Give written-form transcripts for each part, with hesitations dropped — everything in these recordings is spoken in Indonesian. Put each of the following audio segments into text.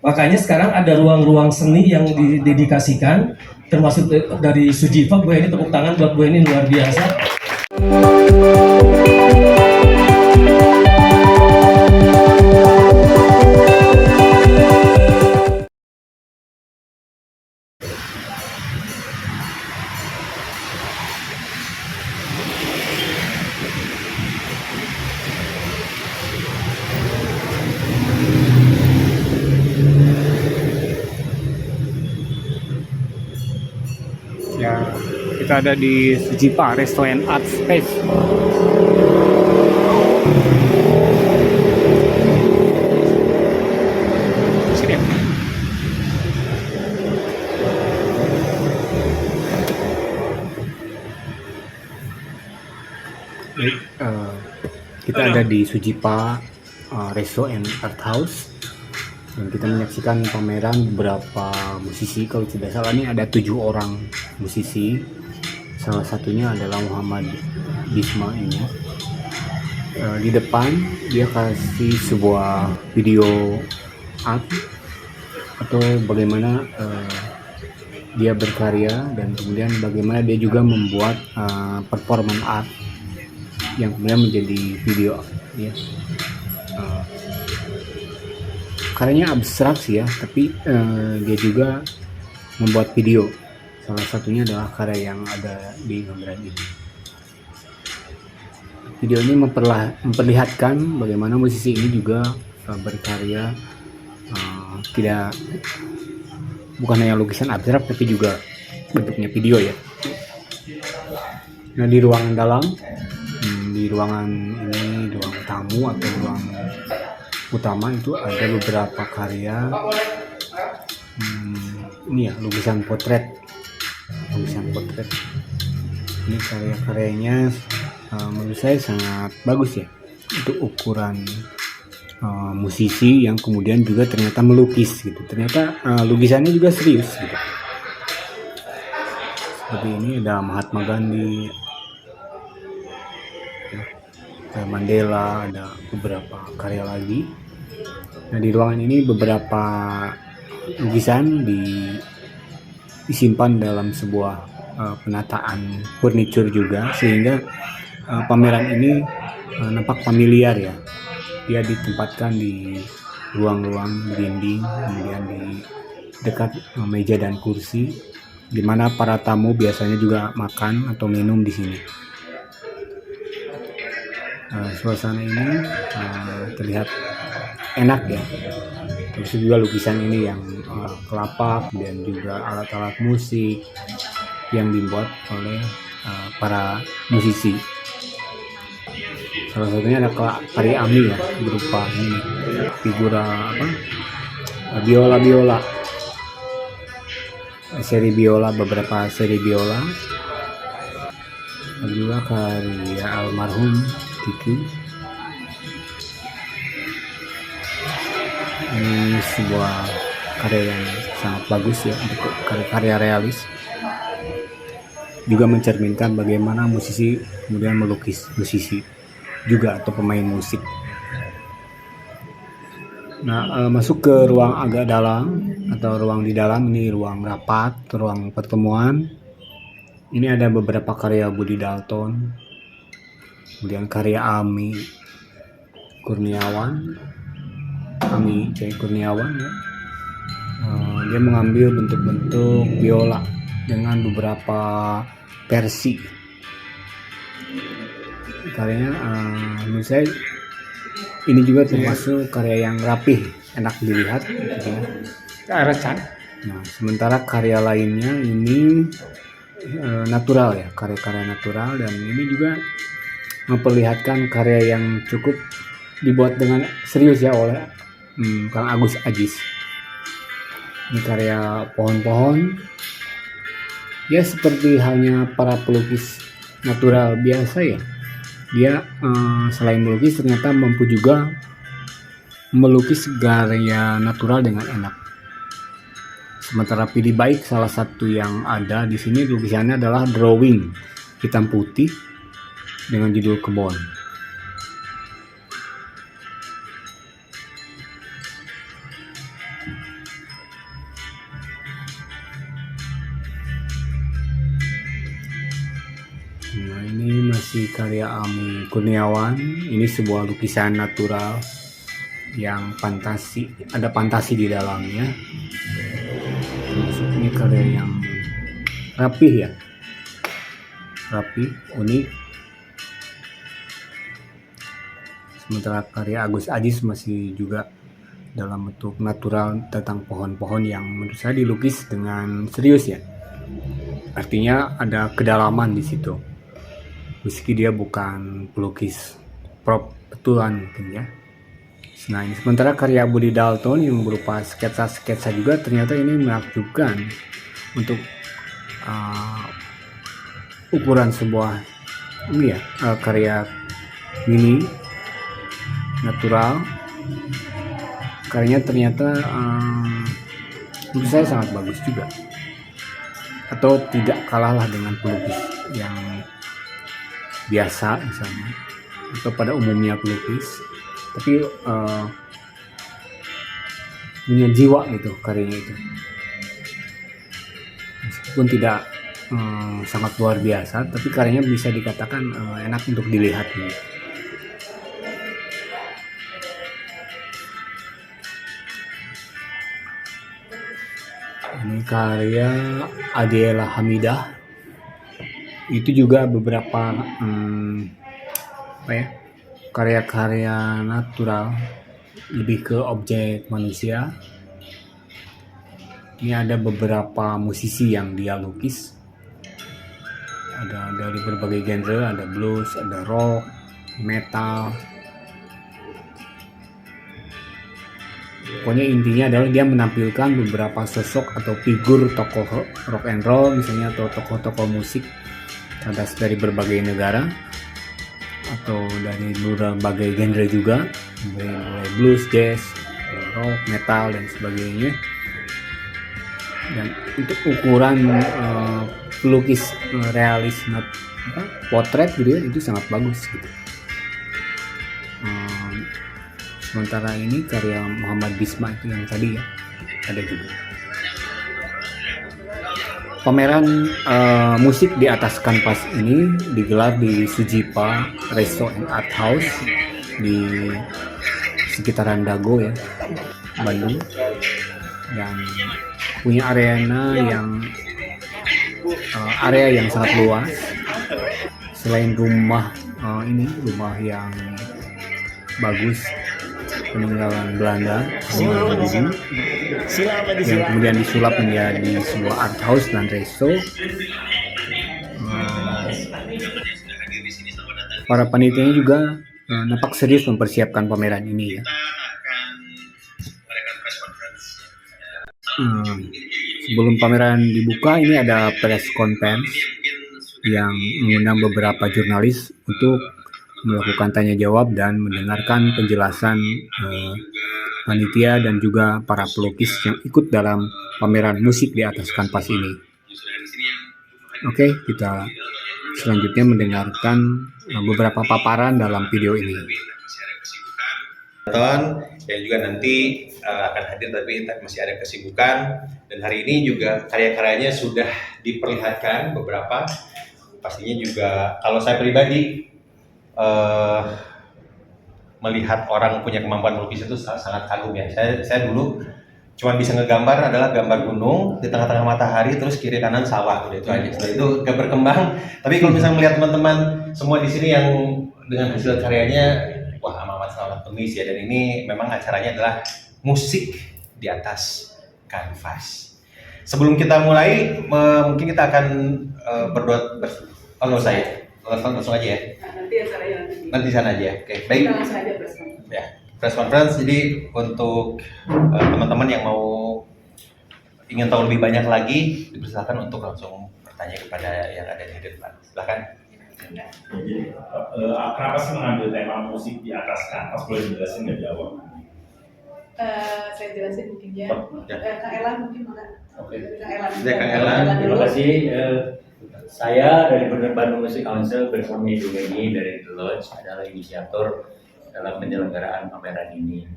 Makanya sekarang ada ruang-ruang seni yang didedikasikan, termasuk dari Sujiva. Bu ini tepuk tangan buat Bu ini, luar biasa. Ya, kita ada di Sujipa Resto and Art Space. Sini. Baik, kita ada di Sujipa Resto and Art House. Dan kita menyaksikan pameran beberapa musisi. Kalau tidak salah ini ada 7 orang musisi. Salah satunya adalah Muhammad Bisma ini. Di depan dia kasih sebuah video art atau bagaimana dia berkarya, dan kemudian bagaimana dia juga membuat performance art yang kemudian menjadi video ya. Karyanya abstrak sih ya, tapi dia juga membuat video. Salah satunya adalah karya yang ada di gambaran ini. Video ini memperlihatkan bagaimana musisi ini juga berkarya, bukan hanya lukisan abstrak tapi juga bentuknya video ya. Nah, di ruangan dalam, di ruangan ini, ruang tamu atau ruang utama, itu ada beberapa karya ini ya, lukisan potret. Ini karya-karyanya menurut saya sangat bagus ya, untuk ukuran musisi yang kemudian juga ternyata melukis gitu. Ternyata lukisannya juga serius gitu. Seperti ini ada Mahatma Gandhi, ada Mandela, ada beberapa karya lagi. Nah, di ruangan ini beberapa lukisan disimpan dalam sebuah penataan furniture juga, sehingga pameran ini nampak familiar ya. Dia ditempatkan di ruang-ruang dinding, kemudian di dekat meja dan kursi, di mana para tamu biasanya juga makan atau minum di sini. Suasana ini terlihat enak ya. Terus juga lukisan ini yang kelapa, dan juga alat-alat musik yang dibuat oleh para musisi. Salah satunya ada tari Ami ya, berupa ini figura biola, seri biola, beberapa seri biola. Ada juga karya almarhum Tiki. Ini sebuah karya yang sangat bagus ya, untuk karya realis. Juga mencerminkan bagaimana musisi kemudian melukis musisi juga, atau pemain musik. Nah, masuk ke ruang agak dalam atau ruang di dalam, ini ruang rapat, ruang pertemuan. Ini ada beberapa karya Budi Dalton, kemudian karya Ami C. Kurniawan ya. Dia mengambil bentuk-bentuk biola dengan beberapa versi. Karyanya menurut saya ini juga termasuk karya yang rapih, enak dilihat gitu ya. Nah, sementara karya lainnya ini natural ya, karya-karya natural, dan ini juga memperlihatkan karya yang cukup dibuat dengan serius ya oleh Kang Agus Ajis. Ini karya pohon-pohon ya, seperti halnya para pelukis natural biasa ya. Dia selain melukis ternyata mampu juga melukis gaya natural dengan enak. Sementara pilih baik, salah satu yang ada di sini lukisannya adalah drawing hitam putih dengan judul Kebon. Nah, ini masih karya Ami Kurniawan. Ini sebuah lukisan natural yang fantasi, ada fantasi di dalamnya. Ini karya yang rapih ya, rapi, unik. Sementara karya Agus Adis masih juga dalam bentuk natural tentang pohon-pohon yang menurut saya dilukis dengan serius ya. Artinya ada kedalaman di situ. Meski dia bukan pelukis prop betulan mungkin ya. Nah, ini sementara karya Budi Dalton yang berupa sketsa-sketsa juga ternyata ini menakjubkan untuk ukuran sebuah ini ya, karya mini natural. Karyanya ternyata menurut saya sangat bagus juga, atau tidak kalahlah dengan pelukis yang biasa misalnya atau pada umumnya pelukis, tapi punya jiwa gitu karyanya itu, meskipun tidak sangat luar biasa, tapi karyanya bisa dikatakan enak untuk dilihat gitu. Ini karya Adiela Hamidah. Itu juga beberapa karya-karya natural, lebih ke objek manusia. Ini ada beberapa musisi yang dia lukis, ada dari berbagai genre, ada blues, ada rock, metal. Pokoknya intinya adalah dia menampilkan beberapa sosok atau figur tokoh rock and roll misalnya, atau tokoh-tokoh musik dari berbagai negara atau dari berbagai genre juga, mulai blues, jazz, rock, metal dan sebagainya. Dan untuk ukuran pelukis realis potret gitu ya, itu sangat bagus gitu. Sementara ini karya Muhammad Bisma itu yang tadi ya, ada juga. Pameran musik di atas kanvas ini digelar di Sujipa Resto and Art House di sekitaran Dago ya, Bandung, yang punya area yang sangat luas. Selain rumah yang bagus peninggalan Belanda yang kemudian disulap menjadi sebuah art house dan resto. Para panitianya juga nampak serius mempersiapkan pameran ini ya. Sebelum pameran dibuka, ini ada press conference yang mengundang beberapa jurnalis untuk melakukan tanya jawab dan mendengarkan penjelasan panitia dan juga para pelukis yang ikut dalam pameran musik di atas kanvas ini. Oke, kita selanjutnya mendengarkan beberapa paparan dalam video ini. Yang juga nanti akan hadir tapi masih ada kesibukan, dan hari ini juga karya-karyanya sudah diperlihatkan beberapa. Pastinya juga kalau saya pribadi melihat orang punya kemampuan melukis itu sangat kagum ya. Saya dulu cuma bisa ngegambar adalah gambar gunung di tengah-tengah matahari, terus kiri kanan sawah, udah itu aja. Setelah itu gak berkembang. Tapi kalau misalnya melihat teman-teman semua di sini yang dengan hasil karyanya, wah amat sangat optimis ya. Dan ini memang acaranya adalah musik di atas kanvas. Sebelum kita mulai, mungkin kita akan berdoa. Nggak usah ya, langsung aja ya. Nanti acaranya Nanti sana aja. Oke, baik. Kita langsung aja press conference. Ya, press conference. Jadi untuk teman-teman yang mau ingin tahu lebih banyak lagi, dipersilakan untuk langsung bertanya kepada yang ada di depan. Silakan. Jadi, kenapa sih mengambil tema musik di atas kanvas? Boleh dijelasin nggak jawab? Saya jelasin mungkin ya. Ya. Kak Elan mungkin mana? Oke. Kak Elan. Ya, Kak Elan. Terima kasih. Saya dari Bandung Music Council bersama Ibu Megi dari The Lodge adalah inisiator dalam penyelenggaraan pameran ini.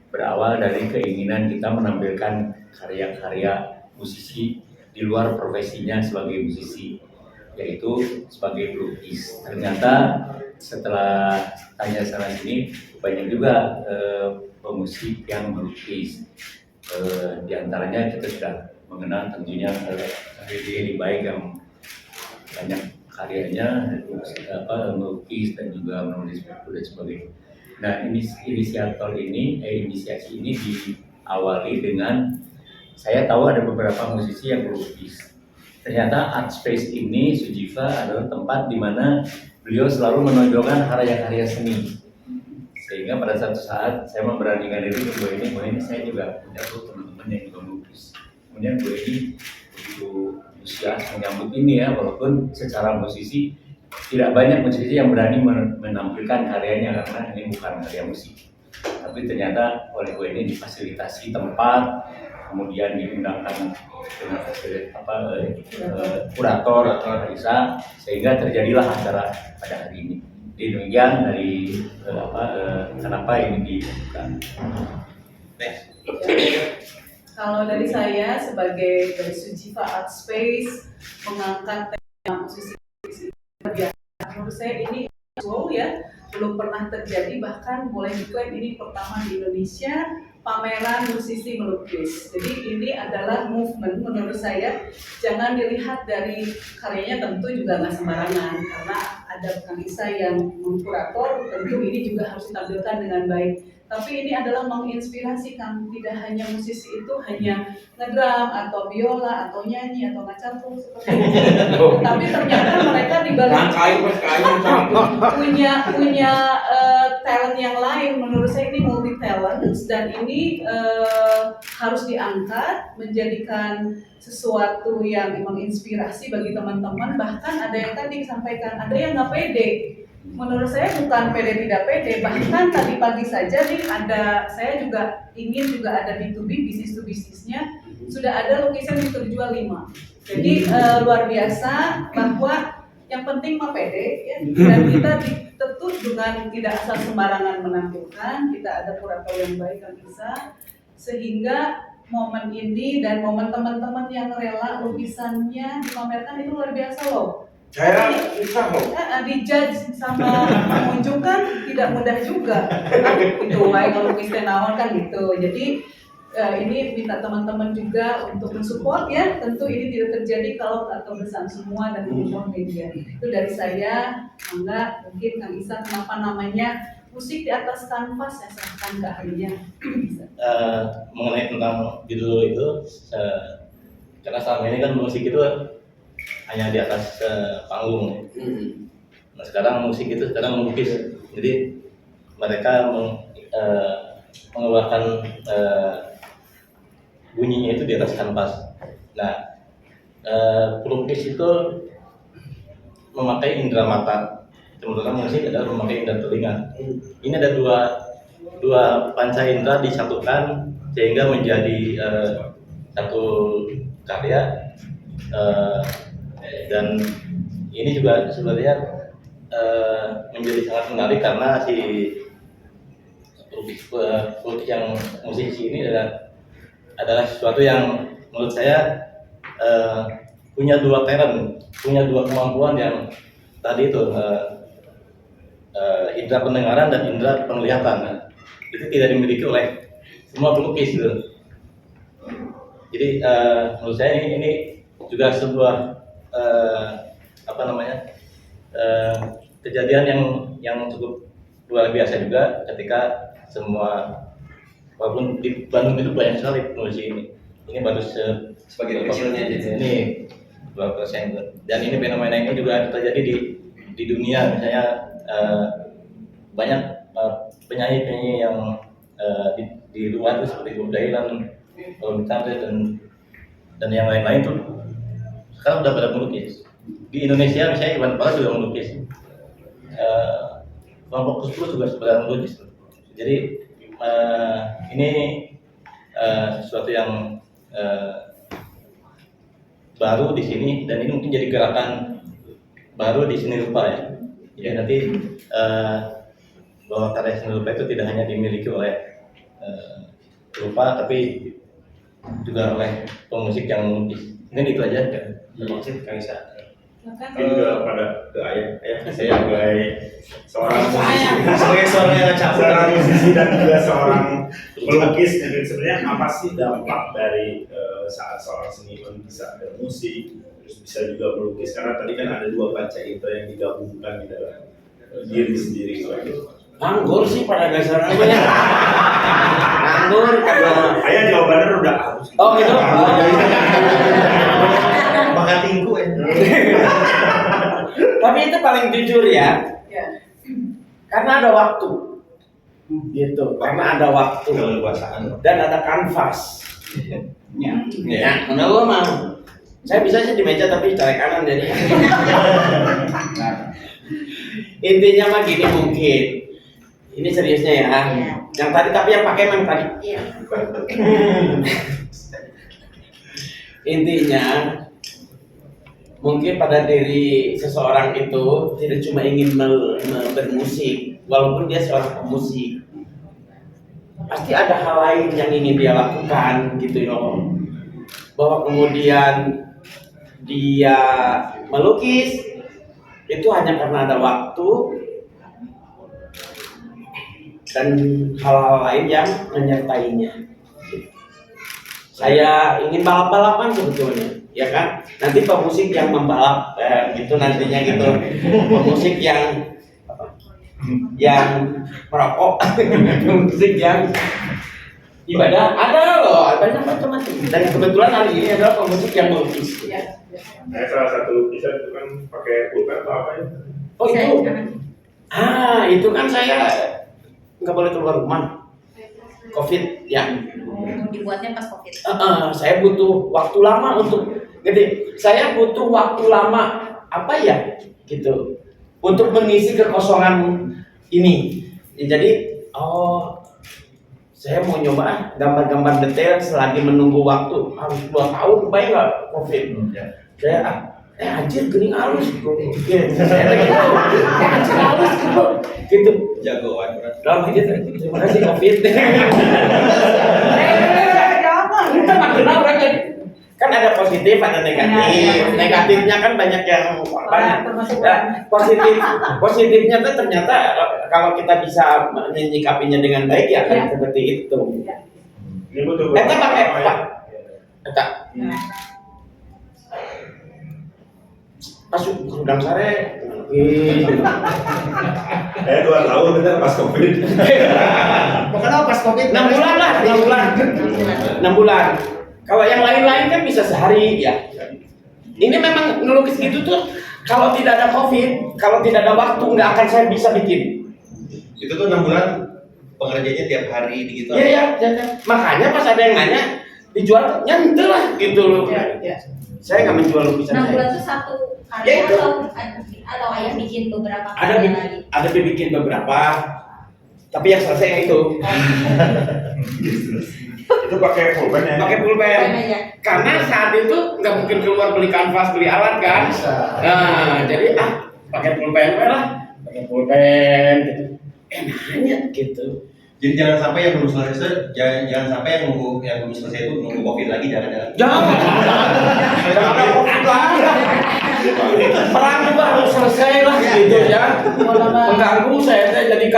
Berawal dari keinginan kita menampilkan karya-karya musisi di luar profesinya sebagai musisi, yaitu sebagai pelukis. Ternyata setelah tanya sana sini banyak juga pemusik yang melukis. Di antaranya kita sudah mengenal tentunya Didi Baik yang banyak karyanya melukis dan juga menulis buku dan sebagainya. Nah, inisiasi ini diawali dengan saya tahu ada beberapa musisi yang melukis. Ternyata Art Space ini Sujiva adalah tempat di mana beliau selalu menonjolkan karya-karya seni. Sehingga pada satu saat saya memberanikan diri ke Bu ini saya juga punya teman-teman yang juga melukis. Kemudian Bu ini begitu antusias menyambut ini ya, walaupun secara musisi tidak banyak musisi yang berani menampilkan karyanya karena ini bukan karya musik. Tapi ternyata oleh Bu ini difasilitasi tempat, kemudian diundangkan dengan kurator atau bisa, sehingga terjadilah acara pada hari ini. Jadi demikian dari kenapa ini dilakukan. Kalau dari saya sebagai dari Sujiva Art Space mengangkat tema musisi biasa, menurut saya ini ya belum pernah terjadi, bahkan boleh diklaim ini pertama di Indonesia pameran musisi melukis. Jadi ini adalah movement menurut saya. Jangan dilihat dari karyanya, tentu juga nggak sembarangan karena ada Kang Isa yang mengkurator, tentu ini juga harus ditampilkan dengan baik. Tapi ini adalah menginspirasi kan, tidak hanya musisi itu hanya ngedrum atau biola atau nyanyi atau ngacatur seperti itu. Tapi ternyata mereka di balik punya talent yang lain. Menurut saya ini multi talent dan ini harus diangkat, menjadikan sesuatu yang menginspirasi bagi teman-teman. Bahkan ada yang tadi disampaikan, ada yang nggak pede. Menurut saya bukan pede tidak pede, bahkan tadi pagi saja nih saya juga ingin juga ada B2B, business to businessnya, sudah ada lukisan yang terjual 5. Jadi luar biasa bahwa yang penting mah pede ya, dan kita dituntut dengan tidak asal sembarangan menampilkan, kita ada kurator yang baik kan bisa, sehingga momen ini dan momen teman-teman yang rela lukisannya dipamerkan itu luar biasa loh. Saya bisa kok. Dijudge sama pengunjung kan tidak mudah juga. Itu baik kalau Kristen Naon kan gitu. Jadi ini minta teman-teman juga untuk mensupport ya. Tentu ini tidak terjadi kalau tak kebersamaan semua dan hubungan media. Itu dari saya. Mangga mungkin Kang Isa kenapa namanya musik di atas kanvas, saya serahkan ke ahlinya. Mengenai tentang judul itu, karena selama ini kan musik itu hanya di atas panggung. Nah sekarang musik itu sekarang melukis, jadi mereka mengeluarkan bunyinya itu di atas kanvas. Nah pelukis itu memakai indera mata, sementara musik adalah memakai indera telinga. Ini ada dua panca indera disatukan sehingga menjadi satu karya. Dan ini juga sebenarnya menjadi sangat menarik karena si pelukis yang musisi ini adalah sesuatu yang menurut saya punya dua talent, punya dua kemampuan yang tadi itu indera pendengaran dan indera penglihatan. Itu tidak dimiliki oleh semua pelukis gitu. Jadi menurut saya ini juga sebuah kejadian yang cukup luar biasa juga ketika semua, walaupun di Bandung itu banyak sekali musisi ini baru Sebagian kecilnya jadi. ini 2%. Dan ini fenomena ini juga terjadi di dunia, misalnya banyak penyanyi-penyanyi yang di luar itu seperti Bob Dylan, Paul McCartney dan yang lain-lain tuh sekarang udah pada melukis. Di Indonesia misalnya Iwan Fals juga melukis, kelompok Kusplus juga sudah melukis. Jadi ini sesuatu yang baru di sini dan ini mungkin jadi gerakan baru di seni rupa ya. Jadi nanti bahwa karya seni rupa itu tidak hanya dimiliki oleh rupa tapi juga oleh pemusik yang melukis. Mungkin itu aja. Terima kasih Kang Isa. Mungkin pada ayah saya sebagai Seorang yang cabut seorang musisi dan juga seorang pelukis, dan sebenarnya apa sih dampak dari saat seorang seniman bisa bermusik terus bisa juga melukis, karena tadi kan ada dua panca indera yang digabungkan di dalam diri sendiri gitu. Nganggur sih pada dasarnya ya. Nganggur karena Ayah jawabannya udah harus. oh gitu. Makan tinggu ya. Tapi itu paling jujur ya. Ya. Karena ada waktu. Gitu. Karena ada waktu Keleluasaan. dan ada kanvas. Ya. Ya, menurut mah saya bisa sih di meja tapi cari kanan jadi. Intinya mah gini mungkin. Ini seriusnya ya. Yang tadi tapi yang pakai yang tadi. Intinya mungkin pada diri seseorang itu tidak cuma ingin bermusik, walaupun dia seorang pemusik, pasti ada hal lain yang ingin dia lakukan gitu loh. Bahwa kemudian dia melukis itu hanya karena ada waktu dan hal-hal lain yang menyertainya. Saya ingin balap-balapan sebetulnya, ya kan? Nanti pemusik yang membalap, gitu nantinya gitu. Pemusik yang merokok, pemusik yang ibadah, ada loh, banyak macam-macam. Dan kebetulan hari ini adalah pemusik yang melukis. Ya. Nah, salah satu lukisan itu kan pakai pulpen atau apa ya? Oh itu, itu kan saya nggak boleh keluar rumah, COVID ya. Dibuatnya pas COVID. Saya butuh waktu lama untuk gede. Saya butuh waktu lama apa ya gitu untuk mengisi kekosongan ini. Jadi saya mau nyoba gambar-gambar detail selagi menunggu waktu harus 2 tahun baik nggak COVID. Saya anjir gening halus gitu. Saya lagi anjir halus gitu. Jagoan. Dalam gitu. Terima kasih COVID. Kan ada positif, ada negatif. Negatifnya kan banyak yang banyak. Positifnya tuh ternyata kalau kita bisa menyikapinya dengan baik ya kan seperti itu. Ini butuh Kita pakai Pak. Kita masuk gudang sare. 2 tahun kita pas COVID. Bukan pas COVID. 6 bulan lah, 6 bulan. Kalau yang lain-lain kan bisa sehari ya. Ini memang ngelukis gitu tuh kalau tidak ada COVID, kalau tidak ada waktu nggak akan saya bisa bikin. Itu tuh 6 bulan pengerjanya tiap hari gitu. Iya. Makanya pas ada yang nanya dijual nyentuh lah gitu loh. Saya nggak menjual lukisan 6 bulan saya. itu satu Ya, karya itu. atau ayah bikin beberapa Ada karya lagi. ada bikin beberapa, tapi yang selesai yang itu. Itu pakai pulpen ya? Pakai pulpen. Aja. Karena saat itu nggak mungkin keluar beli kanvas, beli alat kan. Nah, jadi pakai pulpen lah, pakai pulpen gitu. Enaknya gitu. Jadi jangan sampai yang belum selesai, jangan sampai yang belum selesai itu nunggu COVID lagi, jangan. Jangan ada COVID lagi. Perang juga harus selesai lah gitu ya. Mengganggu saya jadi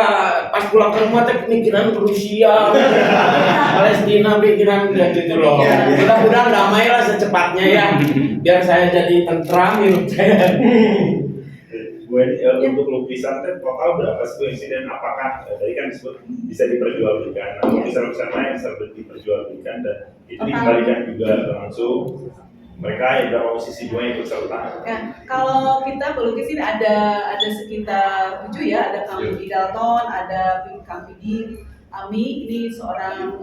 pas pulang ke rumah teh pikiran Rusia, Palestina pikiran gitu loh. Mudah-mudahan damai lah secepatnya ya. Biar saya jadi tentram hidup saya. Untuk lukisan teh total berapa sih insiden? Apakah tadi kan disebut bisa diperjualbelikan? Nah, lukisan-lukisan lain bisa diperjualbelikan dan itu dikembalikan juga langsung mereka yang berapa musisi juga yang ikut serta. Ya, kalau kita pelukis ini ada sekitar 7 ya, ada Kang Pidi Dalton, ada Kang Pidi Ami, ini seorang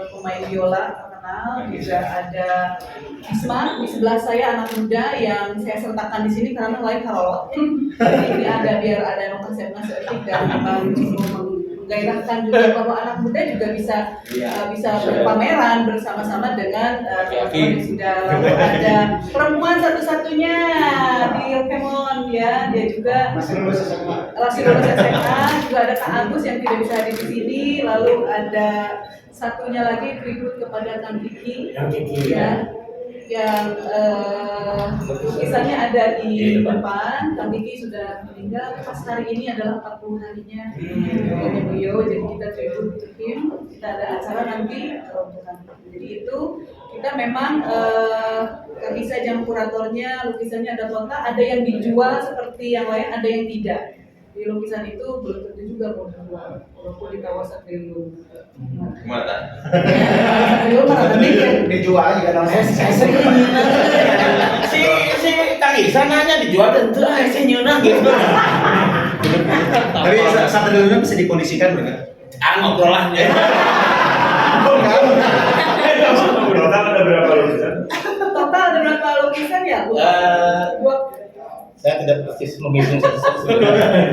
pemain biola terkenal, juga ada Isma di sebelah saya, anak muda yang saya sertakan di sini karena lain Karola. Jadi ini ada biar ada konsep etik dan memang menggairahkan juga bahwa anak muda juga bisa berpameran bersama-sama dengan teman-teman yang sudah. Lalu ada perempuan satu-satunya di Ilkemon ya, dia juga masih lulus SMA. Juga ada Kak Agus yang tidak bisa hadir di sini. Lalu ada satunya lagi tribut kepada Kang Kiki ya, yang lukisannya ada di depan. Kang Kiki sudah meninggal pas hari ini adalah 40 harinya dari beliau, jadi kita tribut to him. Kita ada acara nanti jadi itu kita memang Kang Isa yang kuratornya, lukisannya ada total, ada yang dijual seperti yang lain, ada yang tidak. Di lukisan itu belum tentu juga mau dijual walaupun di kawasan Triliun. Gimana? Triliun mana tadi dijual juga dong. Saya sering si Kang Isa nanya dijual tentu saya nyunah gitu. Tapi satu dulu bisa dikondisikan benar. Ngobrol lah ya. Total ada berapa lukisan? Total ada berapa lukisan ya? Saya tidak persis menghitung satu-satu.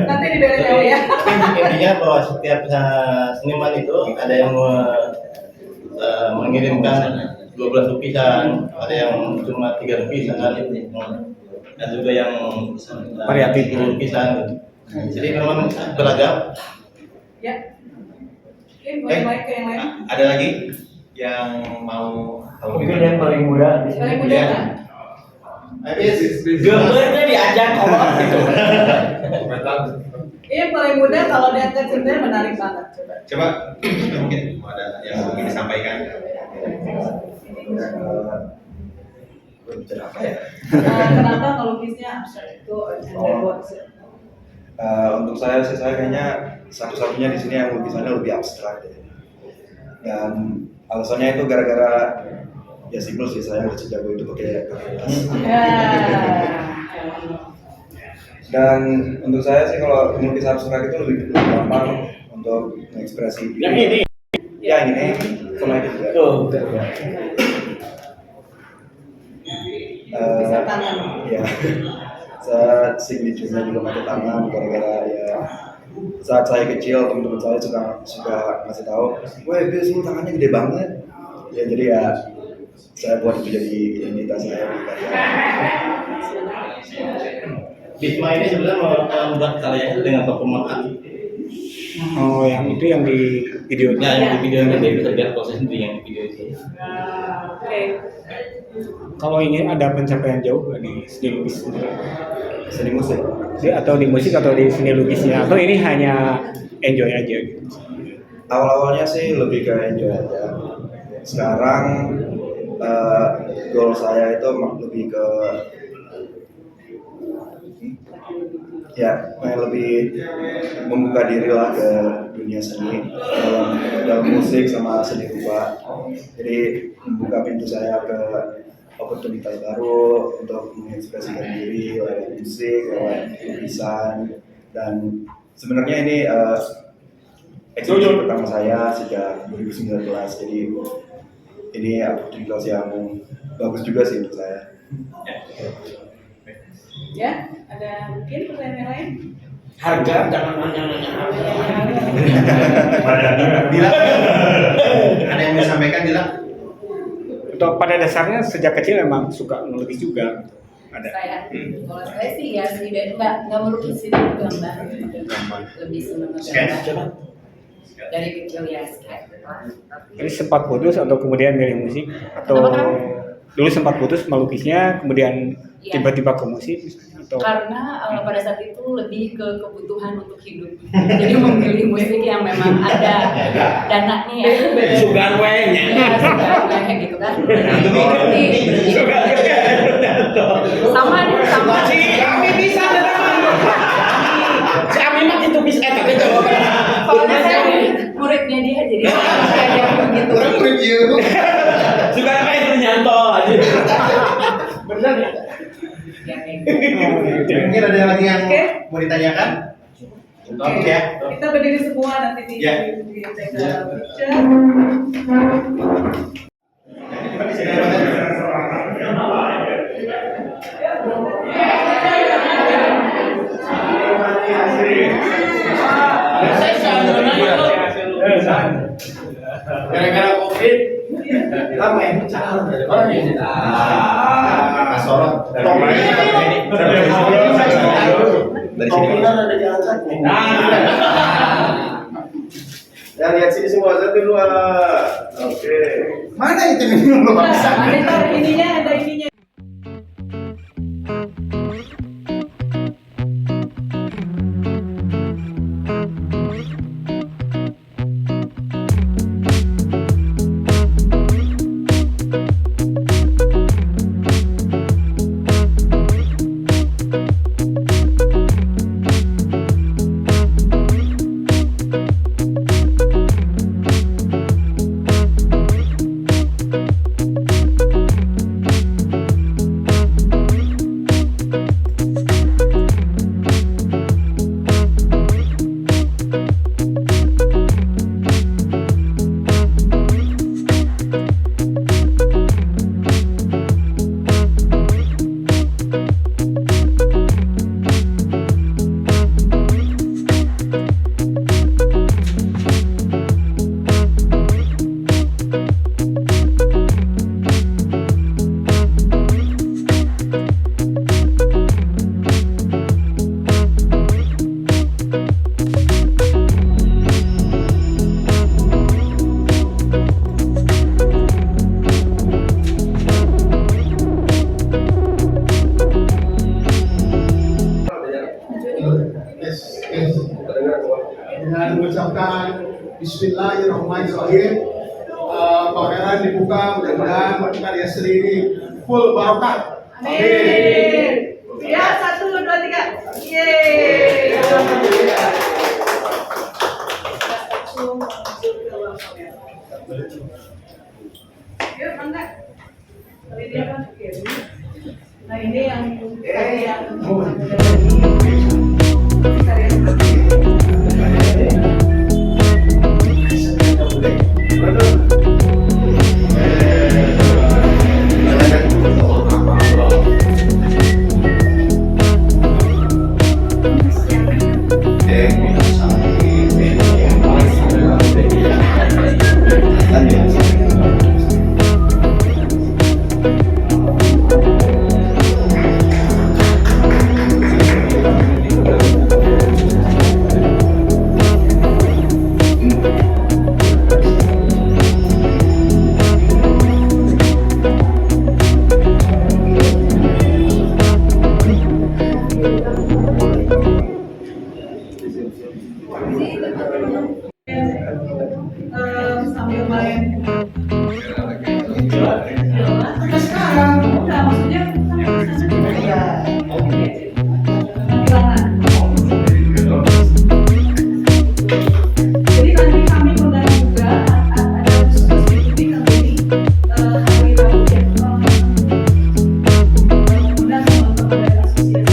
Nanti diberes jauh ya. Intinya bahwa setiap seniman itu ada yang mengirimkan 12 lukisan, ada yang cuma 3 lukisan, dan juga yang Variatif. lukisan. Jadi memang beragam. Ya. Oke, mulai baik ke yang lain. Ada lagi yang mau tahu? Mungkin yang paling muda di Paling sini. muda Ya. kan? Gambarnya diajak kolot gitu. Yang paling muda kalau diangkat ceritanya menarik banget. Coba mungkin ada yang ingin disampaikan. Berbicara apa ya? Kenapa ngelukisnya abstrak itu Untuk saya sih, saya kayaknya satu-satunya di sini yang lukisannya lebih abstrak ya. Dan alasannya itu gara-gara ya simpel sih, saya nggak sejago itu pakai kertas. Dan untuk saya sih kalau melukis abstrak itu lebih gampang untuk mengekspresi diri. Yang ini. Ya yang ini sama ini juga. Tuh. bisa tangan. Ya, saya signature-nya juga pakai tangan gara-gara ya saat saya kecil teman-teman saya suka ngasih tahu, wah Bis lu tangannya gede banget. Ya jadi ya saya buat itu jadi identitas saya di karya. Bisma ini sebenarnya membuat karyanya dengan tokoh makan. Oh, yang itu yang di video. Nah, yang di video ini bisa lihat proses itu yang di video itu. Oke. Kalau ini ada pencapaian jauh nggak di seni lukis Seni musik. atau di musik atau di seni lukisnya, atau ini hanya enjoy aja gitu? Awal-awalnya sih lebih ke enjoy aja. Sekarang goal saya itu lebih ke ya lebih membuka diri lah ke dunia seni dalam musik sama seni rupa. Jadi membuka pintu saya ke oportunitas baru untuk mengekspresikan diri lewat musik, lewat lukisan, dan sebenarnya ini ekspresi pertama saya sejak 2019. Jadi ini oportunitas yang bagus juga sih untuk saya. Ya, ada mungkin pertanyaan lain? Harga jangan nanya-nanya harga. Dila, ada yang mau disampaikan Dila? Atau pada dasarnya sejak kecil memang suka melukis juga? Ada. Saya, kalau saya sih ya nggak melukis itu gambar, lebih senang gambar. Dari kecil ya sketch. Jadi sempat putus atau kemudian milih musik, atau Kenapa? dulu sempat putus melukisnya kemudian Iya. tiba-tiba ke musik atau Karena pada saat itu lebih ke kebutuhan untuk hidup. Jadi memilih musik yang memang ada dananya ya. Sugar wine-nya. Ya, sugar wine gitu kan. Berarti sama nih, sama. Si Ami bisa si Ami mah itu bisa tapi jawaban. Soalnya saya muridnya dia jadi kayak begitu. Sugar wine itu nyantol aja. Benar ya? Ya, kayak gitu. Mungkin ada lagi yang Oke. mau ditanyakan? Oke ya. Kita berdiri semua nanti di Ya. take a picture. Saya selalu nanya Gara-gara COVID, lama yang pecah. Orang ini. Sorot. Dari sini. ada diangkat. Ya lihat sini semua, 1, 2. Oke. Mana itu nih? Ada ininya, ada ininya. Dengan mengucapkan Bismillahirrahmanirrahim, pameran dibuka, mudah-mudahan karya seni ini full barokah. Amin. Ya, 1, 2, 3. Yeay. Yuk, Angga. Tadi dia kan begini. Nah, ini yang karya sambil main. Sekarang udah maksudnya iya. Jadi nanti kami undang juga ada diskusi di kami hari Rabu ya. Undang teman-teman dari asosiasi.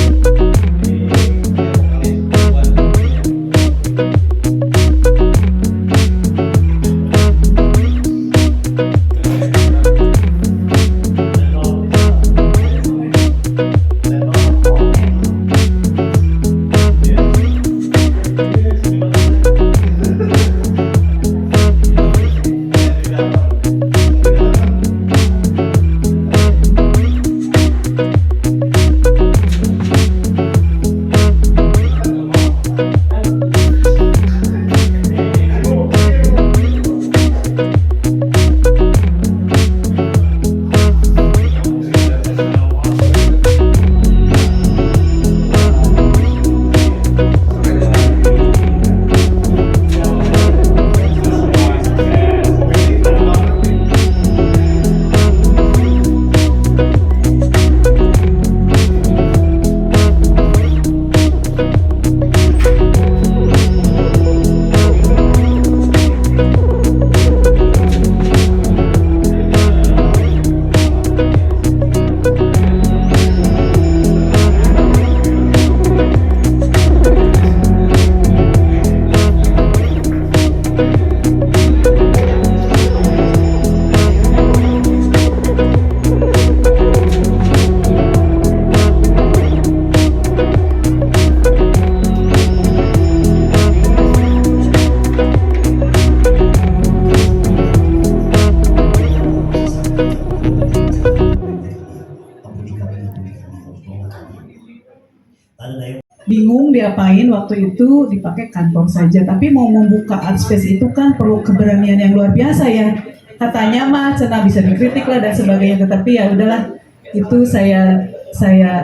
diapain waktu itu, dipakai kantor saja. Tapi mau membuka art space itu kan perlu keberanian yang luar biasa ya. Katanya mah cena bisa dikritik lah dan sebagainya, tetapi ya udahlah, itu saya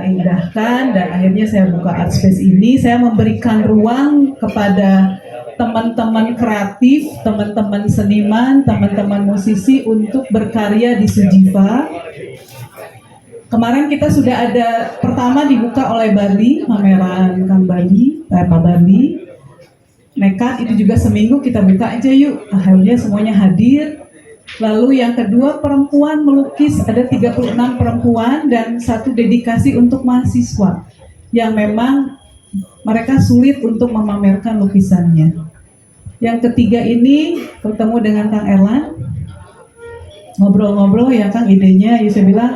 indahkan dan akhirnya saya buka art space ini. Saya memberikan ruang kepada teman-teman kreatif, teman-teman seniman, teman-teman musisi untuk berkarya di Sujiva. Kemarin kita sudah ada pertama dibuka oleh Bali, pameran Kang Bali, Pak Bali. Nekat itu juga seminggu kita buka aja yuk. Akhirnya semuanya hadir. Lalu yang kedua perempuan melukis, ada 36 perempuan dan satu dedikasi untuk mahasiswa yang memang mereka sulit untuk memamerkan lukisannya. Yang ketiga ini bertemu dengan Kang Erlan, ngobrol-ngobrol ya Kang, idenya ya saya bilang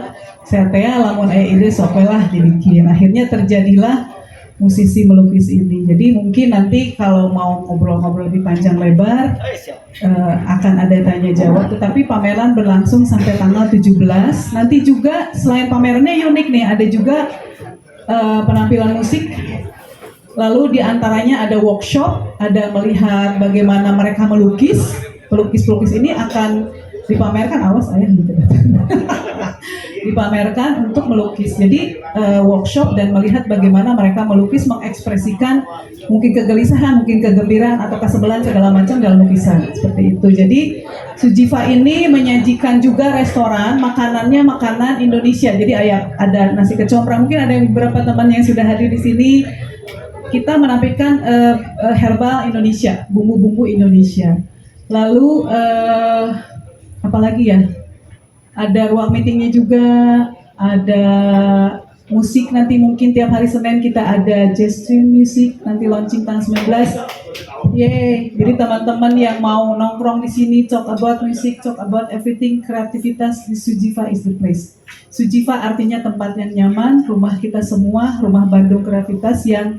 saya lamun ide sopelah dibikin. Akhirnya terjadilah musisi melukis ini. Jadi mungkin nanti kalau mau ngobrol-ngobrol lebih panjang lebar akan ada tanya jawab. Tetapi pameran berlangsung sampai tanggal 17. Nanti juga selain pamerannya unik nih, ada juga penampilan musik. Lalu diantaranya ada workshop, ada melihat bagaimana mereka melukis. Pelukis-pelukis ini akan dipamerkan, awas ayah gitu. Dipamerkan untuk melukis. Jadi workshop dan melihat bagaimana mereka melukis, mengekspresikan mungkin kegelisahan, mungkin kegembiraan atau kesebelahan segala macam dalam lukisan seperti itu. Jadi Sujiva ini menyajikan juga restoran, makanannya makanan Indonesia. Jadi ada nasi kecombrang, mungkin ada beberapa teman yang sudah hadir di sini. Kita menampilkan herbal Indonesia, bumbu-bumbu Indonesia. Lalu apalagi ya? Ada ruang meetingnya juga, ada musik nanti mungkin tiap hari Senin kita ada jazz stream music, nanti launching tanggal 19. Yeay, jadi teman-teman yang mau nongkrong di sini, talk about music, talk about everything, kreativitas, di Sujiva is the place. Sujiva artinya tempat yang nyaman, rumah kita semua, rumah Bandung kreativitas yang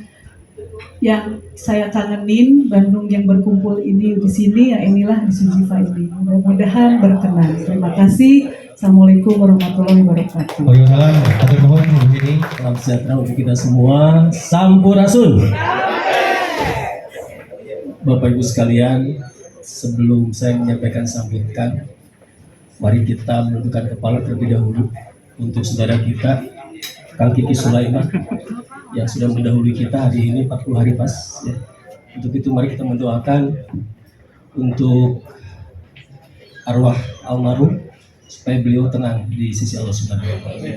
saya kangenin, Bandung yang berkumpul ini di sini, ya inilah di Sujiva ini. Mudah-mudahan berkenan. Terima kasih. Assalamualaikum warahmatullahi wabarakatuh. Salam sejahtera untuk kita semua. Sampurasun. Bapak Ibu sekalian, sebelum saya menyampaikan sambutan, mari kita menundukkan kepala terlebih dahulu untuk saudara kita Kang Kiki Sulaiman yang sudah mendahului kita hari ini 40 hari pas ya. Untuk itu mari kita mendoakan untuk arwah almarhum supaya beliau tenang di sisi Allah Subhanahu wa Ta'ala.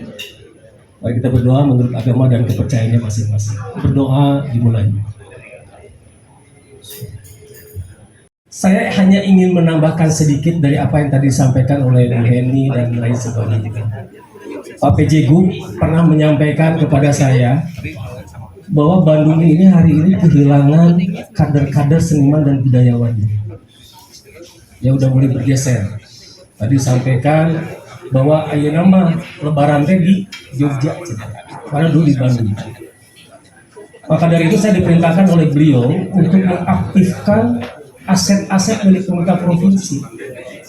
Mari kita berdoa menurut agama dan kepercayaannya masing-masing. Berdoa dimulai. Saya hanya ingin menambahkan sedikit dari apa yang tadi disampaikan oleh Bu Heni dan lain sebagainya. Pak PJ Gub pernah menyampaikan kepada saya bahwa Bandung ini hari ini kehilangan kader-kader seniman dan budayawan. Ya udah mulai bergeser. Tadi disampaikan bahwa ayeuna mah lebaran teh di Jogja, karena dulu di Bandung. Maka dari itu saya diperintahkan oleh beliau untuk mengaktifkan aset-aset milik pemerintah provinsi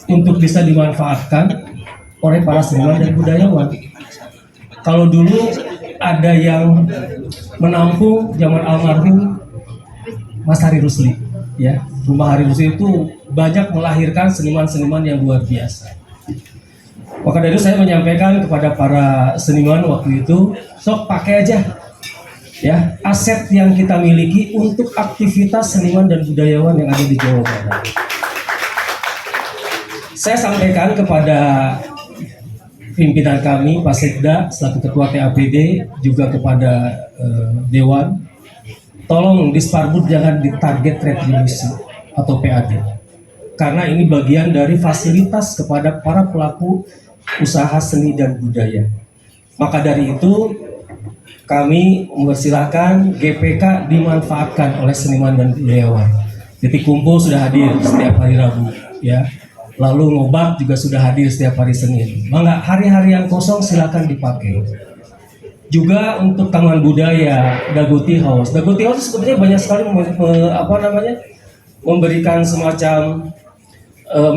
untuk bisa dimanfaatkan oleh para seniman dan budayawan. Kalau dulu ada yang menampung zaman almarhum Mas Hari Rusli, ya, rumah Hari Rusli itu banyak melahirkan seniman-seniman yang luar biasa. Maka dari itu saya menyampaikan kepada para seniman waktu itu, sok pakai aja ya aset yang kita miliki untuk aktivitas seniman dan budayawan yang ada di Jawa Barat. Saya sampaikan kepada pimpinan kami, Pak Sekda selaku Ketua TAPD, juga kepada Dewan, tolong Disparbud jangan ditarget retribusi atau PAD. Karena ini bagian dari fasilitas kepada para pelaku usaha seni dan budaya. Maka dari itu kami mempersilahkan GPK dimanfaatkan oleh seniman dan budayawan. Titik kumpul sudah hadir setiap hari Rabu, ya. Lalu ngobat juga sudah hadir setiap hari Senin. Maka hari-hari yang kosong silakan dipakai. Juga untuk Taman Budaya, Dagoti House. Dagoti House sebenarnya banyak sekali memberikan semacam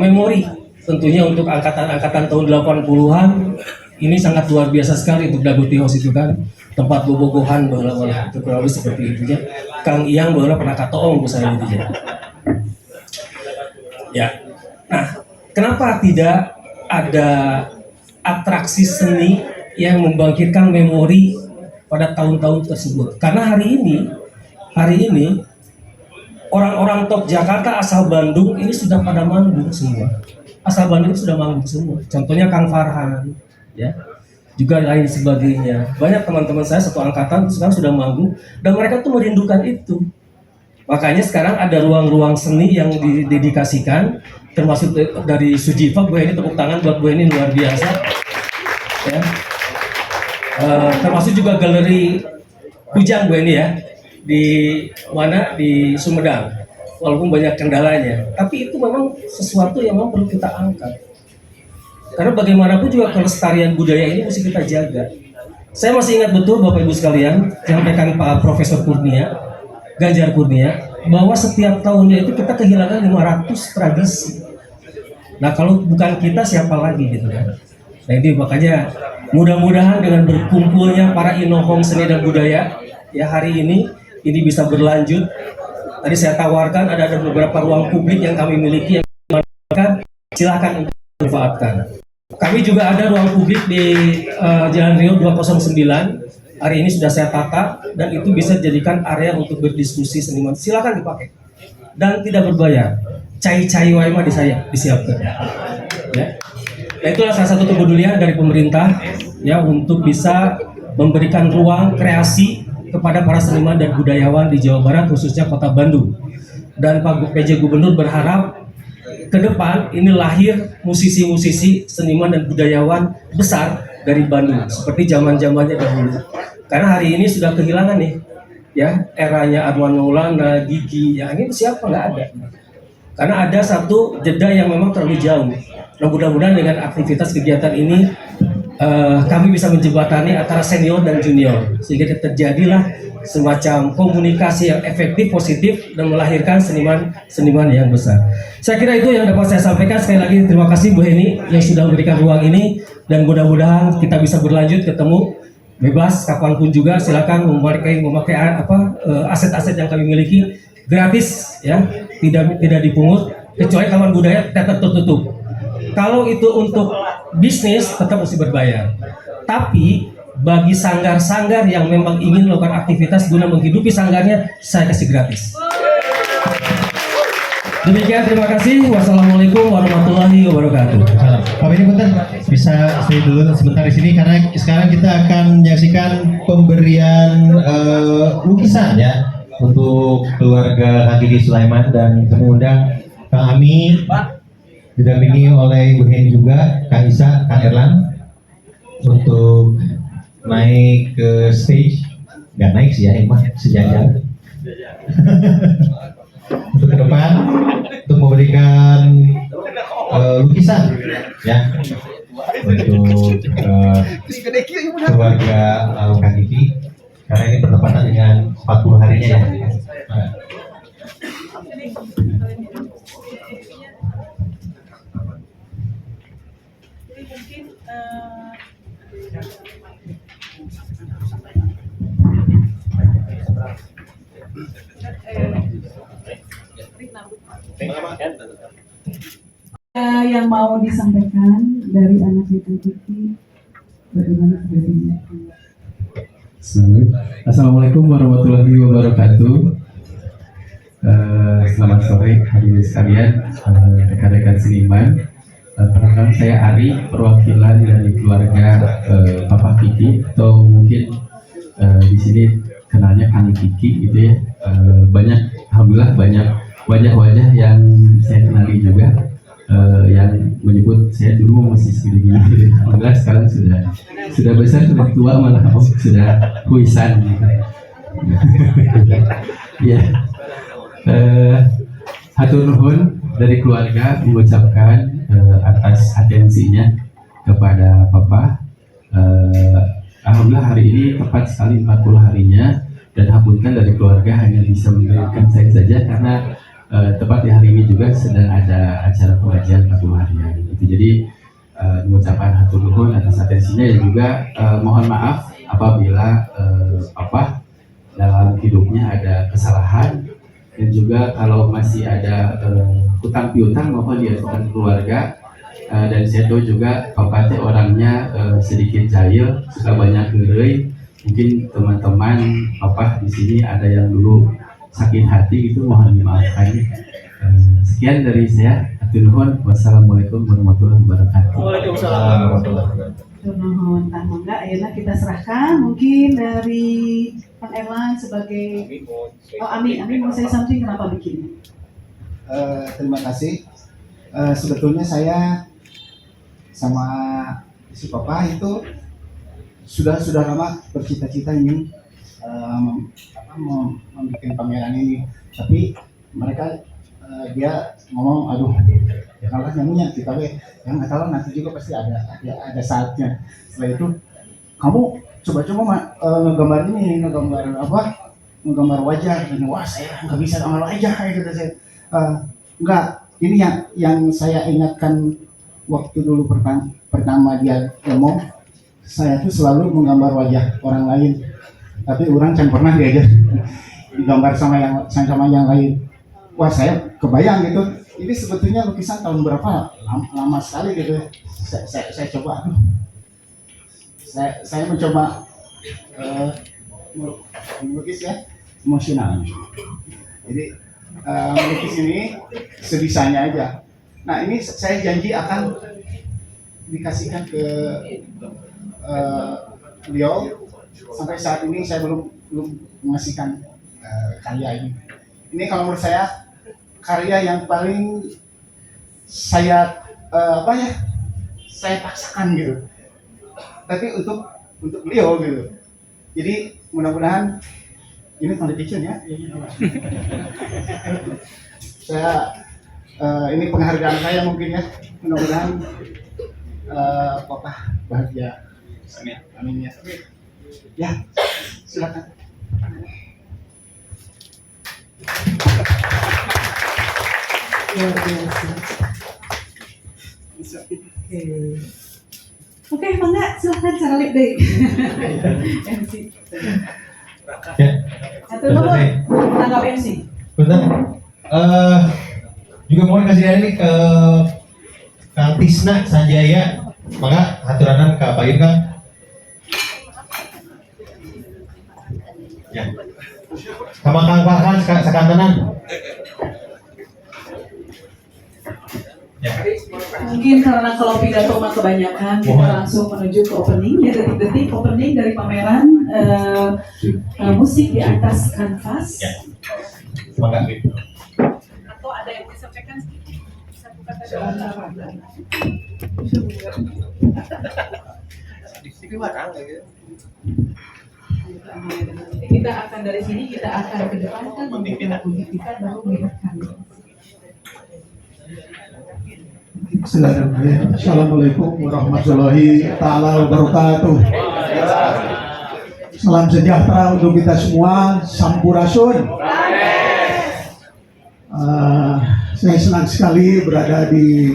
memori tentunya untuk angkatan-angkatan tahun 80-an. Ini sangat luar biasa sekali untuk Dagoti House itu kan, tempat bobogohan itu kurang lebih seperti itu ya. Kang Iyang boleh pernah katoong ku saya gitu ya. Nah, kenapa tidak ada atraksi seni yang membangkitkan memori pada tahun-tahun tersebut? Karena hari ini orang-orang top Jakarta asal Bandung ini sudah pada manggung semua. Asal Bandung sudah manggung semua. Contohnya Kang Farhan, ya, juga lain sebagainya. Banyak teman-teman saya satu angkatan sekarang sudah manggung dan mereka tuh merindukan itu. Makanya sekarang ada ruang-ruang seni yang didedikasikan, termasuk dari Sujiva. Bu Eni, tepuk tangan buat Bu Eni, luar biasa. Ya. Termasuk juga galeri Kujang Bu Eni ya, di mana di Sumedang. Walaupun banyak kendalanya, tapi itu memang sesuatu yang memang perlu kita angkat. Karena bagaimanapun juga kelestarian budaya ini mesti kita jaga. Saya masih ingat betul Bapak Ibu sekalian, sampaikan Pak Profesor Kurnia, Ganjar Kurnia, bahwa setiap tahunnya itu kita kehilangan 500 tradisi. Nah kalau bukan kita siapa lagi gitu kan. Nah ini makanya mudah-mudahan dengan berkumpulnya para inokom seni dan budaya ya hari ini bisa berlanjut. Tadi saya tawarkan ada beberapa ruang publik yang kami miliki yang silakan untuk dimanfaatkan. Kami juga ada ruang publik di Jalan Rio 209. Hari ini sudah saya tata dan itu bisa dijadikan area untuk berdiskusi seniman. Silakan dipakai dan tidak berbayar. Cai-cai waima disiapkan. Ya. Nah, itulah salah satu kepedulian dari pemerintah ya untuk bisa memberikan ruang kreasi kepada para seniman dan budayawan di Jawa Barat, khususnya Kota Bandung. Dan Pak PJ Gubernur berharap ke depan ini lahir musisi-musisi, seniman dan budayawan besar dari Bandung seperti zaman-zamannya dahulu. Karena hari ini sudah kehilangan nih, ya eranya Arman Maulana, Gigi, ya ini siapa nggak ada. Karena ada satu jeda yang memang terlalu jauh. Nah, mudah-mudahan dengan aktivitas kegiatan ini kami bisa menjembatani antara senior dan junior sehingga terjadilah semacam komunikasi yang efektif, positif dan melahirkan seniman yang besar. Saya kira itu yang dapat saya sampaikan. Sekali lagi terima kasih Bu Heni yang sudah memberikan ruang ini dan mudah-mudahan kita bisa berlanjut ketemu bebas kapanpun juga. Silakan memakai aset-aset yang kami miliki gratis ya, tidak dipungut kecuali taman budaya tetap tertutup. Kalau itu untuk bisnis tetap mesti berbayar. Tapi bagi sanggar-sanggar yang memang ingin melakukan aktivitas guna menghidupi sanggarnya, saya kasih gratis. Demikian, terima kasih. Wassalamualaikum warahmatullahi wabarakatuh. Pak ini bentar, bisa stay dulu sebentar di sini karena sekarang kita akan menyaksikan pemberian lukisan ya untuk keluarga Hakiki Sulaiman dan kami undang Kang Ami didampingi oleh Bu Heni juga, Kang Isa, Kang Erlan untuk naik ke stage. Nggak naik sih ya, emang sejajar untuk ke depan untuk memberikan lukisan ya untuk keluarga Kang Kiki karena ini bertepatan dengan 40 harinya ya. Yang mau disampaikan dari anaknya Kang Kiki, bagaimana sebenarnya? Assalamualaikum warahmatullahi wabarakatuh. Selamat sore hadirin sekalian, rekan-rekan seniman. Perkenalkan saya Ari, perwakilan dari keluarga Papa Kiki atau mungkin di sini kenalnya Kang Kiki gitu ya. Alhamdulillah banyak wajah-wajah yang saya kenali juga yang menyebut saya dulu masih segini-gini. Alhamdulillah sekarang sudah besar, sudah tua, malah sudah huisan gitu. Ya. Hatur nuhun dari keluarga mengucapkan atas atensinya kepada Papa. Alhamdulillah hari ini tepat sekali 40 harinya dan hapunten dari keluarga hanya bisa mengirimkan saya saja karena tepat di hari ini juga sedang ada acara pengajian 40 harian gitu. Jadi mengucapkan hatur nuhun atas atensinya dan juga mohon maaf apabila Papa dalam hidupnya ada kesalahan, dan juga kalau masih ada hutang piutang mohon diajukan keluarga. Dan saya tahu juga Papa teh orangnya sedikit jahil, suka banyak ngerei. Mungkin teman-teman Papa di sini ada yang dulu sakit hati gitu, mohon dimaafkan. Sekian dari saya. Hatur nuhun. Wassalamualaikum warahmatullahi wabarakatuh. Waalaikumsalam warahmatullahi wabarakatuh. Nuhun, mangga ayeuna kita serahkan mungkin dari Pak Erlan sebagai Ami mau say something kenapa bikinnya? Terima kasih. Sebetulnya saya sama si Papa itu sudah lama bercita-cita ingin membuat pameran ini, tapi mereka dia ngomong, aduh ya kalau nyanyinya kita yang nggak tahu nanti juga pasti ada saatnya. Setelah itu kamu coba ngegambar wajah. Wah saya nggak bisa gambar wajah kayak gitu saya. Enggak, ini yang saya ingatkan waktu dulu pertama dia ngomong, saya tuh selalu menggambar wajah orang lain, tapi orang kan pernah diajar digambar sama yang lain. Wah saya kebayang gitu, ini sebetulnya lukisan tahun berapa, lama sekali gitu. Saya coba, saya mencoba melukis ya, emosional. Jadi melukis ini sebisanya aja. Nah ini saya janji akan dikasihkan ke beliau. Sampai saat ini saya belum mengasihkan karya ini. Ini kalau menurut saya karya yang paling saya saya paksakan gitu. Tapi untuk beliau gitu. Jadi mudah-mudahan ini competition ya. Saya ini penghargaan saya mungkin ya. Mudah-mudahan Papa bahagia. Amin ya. Ya, silakan. Luar biasa. Oke, mangga silakan Charlie deh. MC. Ya. Atau nuhun tanggap MC. Benar. Juga mohon kasih ini ke Kang Tisna Sanjaya. Maka haturanan ke Pak Irka. Ya. Sama Kang Farhan sekantanan. Ya. Mungkin karena kalau pidato mah kebanyakan, kita langsung menuju ke opening ya, detik-detik opening dari pameran musik di atas kanvas. Ya. Semangat gitu. Atau ada yang bisa sampaikan sedikit? Bisa buka kita akan dari sini kita akan ke depan kan untuk kita baru melihatkan. Assalamualaikum warahmatullahi taala wabarakatuh. Salam sejahtera untuk kita semua. Sampurasun. Saya senang sekali berada di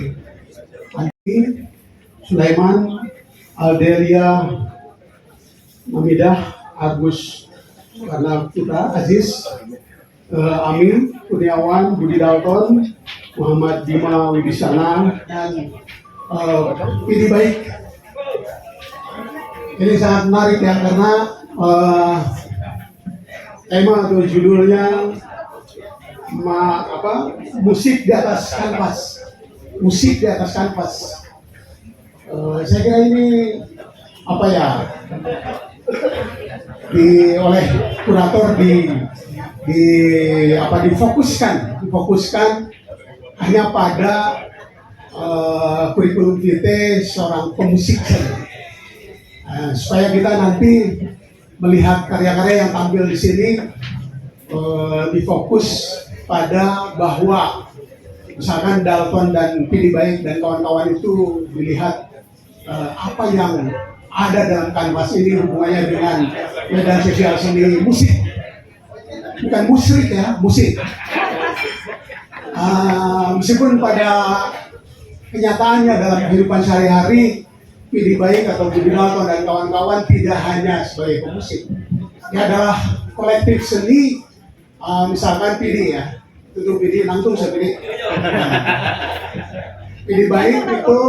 Andi, Sulaiman, Aldelia, Mamidah, Agus, karena kita Aziz, Amin, Kurniawan, Budi Dalton, Muhammad Bima Wibisana, dan Pilih Baik. Ini sangat menarik ya, karena tema atau judulnya musik di atas kanvas. Musik di atas kanvas. Saya kira ini oleh kurator difokuskan hanya pada kurikulum vitae seorang pemusik saja. Supaya kita nanti melihat karya-karya yang tampil di sini difokus pada bahwa misalkan Dalton dan Pilih Baik dan kawan-kawan itu dilihat apa yang ada dalam kanvas ini hubungannya dengan medan sosial seni musik, bukan musrik ya, musik. Meskipun pada kenyataannya dalam kehidupan sehari-hari Pilih Baik atau Budi Dalton dan kawan-kawan tidak hanya sebagai pemusik, Ini adalah kolektif seni, misalkan PD ya, itu PD langsung saya PD. PD baik itu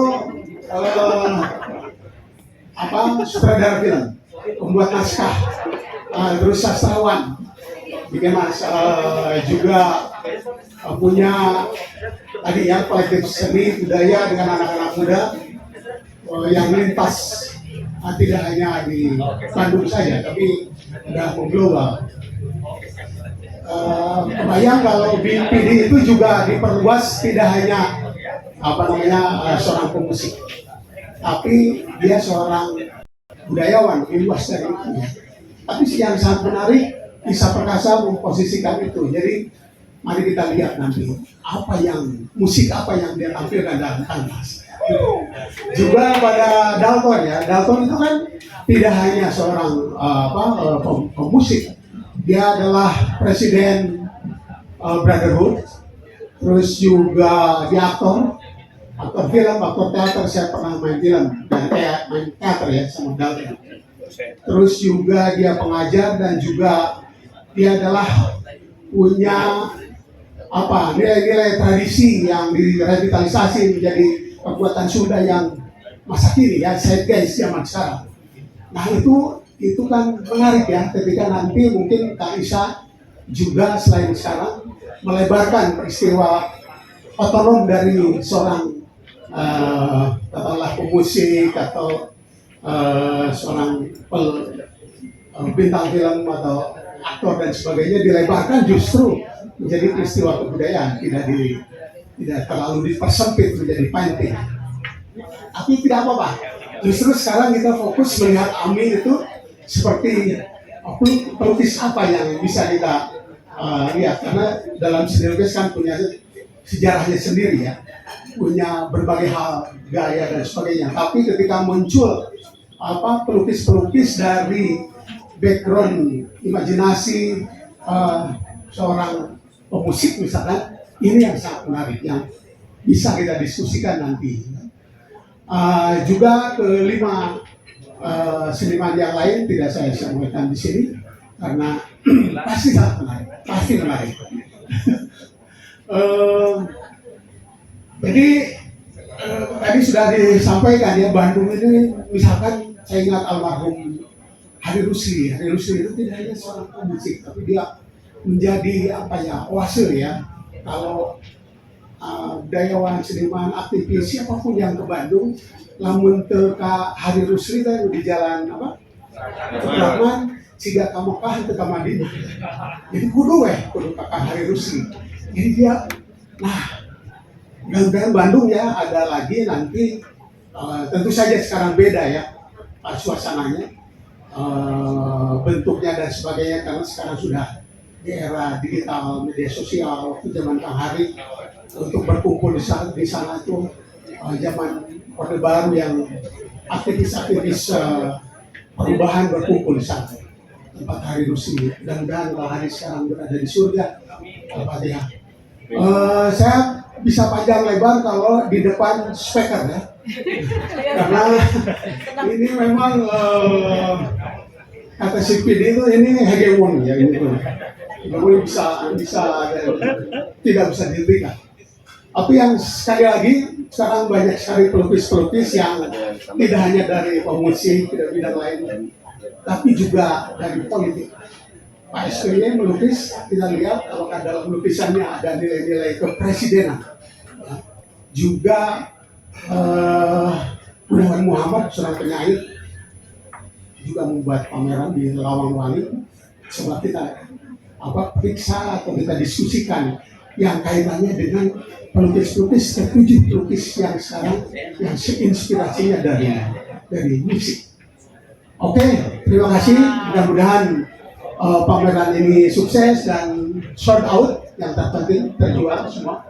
sutradara film, pembuat naskah, terus sastrawan, bikin juga punya tadi ya kolektif seni budaya dengan anak-anak muda yang lintas tidak hanya di Bandung saja, tapi sudah mengglobal. Kebayang kalau PD itu juga diperluas, tidak hanya seorang pemusik, tapi dia seorang budayawan, lebih luas dari itu. Tapi yang sangat menarik, Isa Perkasa memposisikan itu. Jadi mari kita lihat nanti musik apa yang dia tampilkan dalam kanvas. Juga pada Dalton ya, Dalton itu kan tidak hanya seorang pemusik, dia adalah presiden Brotherhood, terus juga dia aktor film, aktor teater. Saya pernah main film dan main teater ya sama Dalton. Terus juga dia pengajar dan juga dia adalah punya nilai-nilai tradisi yang direvitalisasi menjadi perbuatan Sunda yang masa kini ya, zeitgeist zaman sekarang. Nah itu kan menarik ya, ketika nanti mungkin Kak Isa juga selain sekarang melebarkan peristiwa otonom dari seorang katakanlah pemusik atau seorang bintang film atau aktor dan sebagainya, dilebarkan justru menjadi peristiwa kebudayaan, tidak terlalu dipersempit menjadi painting. Tapi tidak apa-apa. Justru sekarang kita fokus melihat Amin itu seperti pelukis apa yang bisa kita lihat, karena dalam seni lukis kan punya sejarahnya sendiri ya, punya berbagai hal, gaya dan sebagainya. Tapi ketika muncul pelukis-pelukis dari background imajinasi seorang pemusik misalkan, ini yang sangat menarik yang bisa kita diskusikan nanti. Juga kelima seniman yang lain tidak saya sampaikan di sini karena pasti sangat menarik, jadi tadi sudah disampaikan ya, Bandung ini misalkan saya ingat almarhum Hari Rusli itu tidak hanya seorang pemusik, tapi dia menjadi oase ya. Kalau budayawan, seniman, aktivis, siapapun yang ke Bandung, lamun teka Hari Rusli tadi di jalan Rahman, siga ka Mekah teu ka Madinah. Jadi kudu kakak Hari Rusli. Jadi dia, mudah-mudahan Bandung ya ada lagi nanti, tentu saja sekarang beda ya suasananya, bentuknya dan sebagainya, karena sekarang sudah di era digital, media sosial, waktu zaman Kang Hari untuk berkumpul di sana itu zaman Orde Baru yang aktivis-aktivis perubahan berkumpul di sana, tempat Hari Rusli. Mudah-mudahan Kang Hari sekarang berada di surga. Al-Fatihah. Saya bisa panjang lebar kalau di depan speaker ya, karena ini memang kata si PD itu ini hegemon ya, ini bisa tidak bisa dihentikan. Tapi yang sekali lagi sekarang banyak sekali pelukis-pelukis yang tidak hanya dari pemusik, tidak bidang lain, tapi juga dari politik. Pak SBY melukis, kita lihat apakah dalam lukisannya ada nilai-nilai kepresidenan. Juga Gunawan Muhammad, seorang penyair, juga membuat pameran di Lawang Wali. Coba kita periksa atau kita diskusikan yang kaitannya dengan pelukis-pelukis, ketujuh pelukis yang sekarang yang inspirasinya dari musik. Oke, terima kasih. Mudah-mudahan pameran ini sukses dan sold out, yang terpenting terjual semua.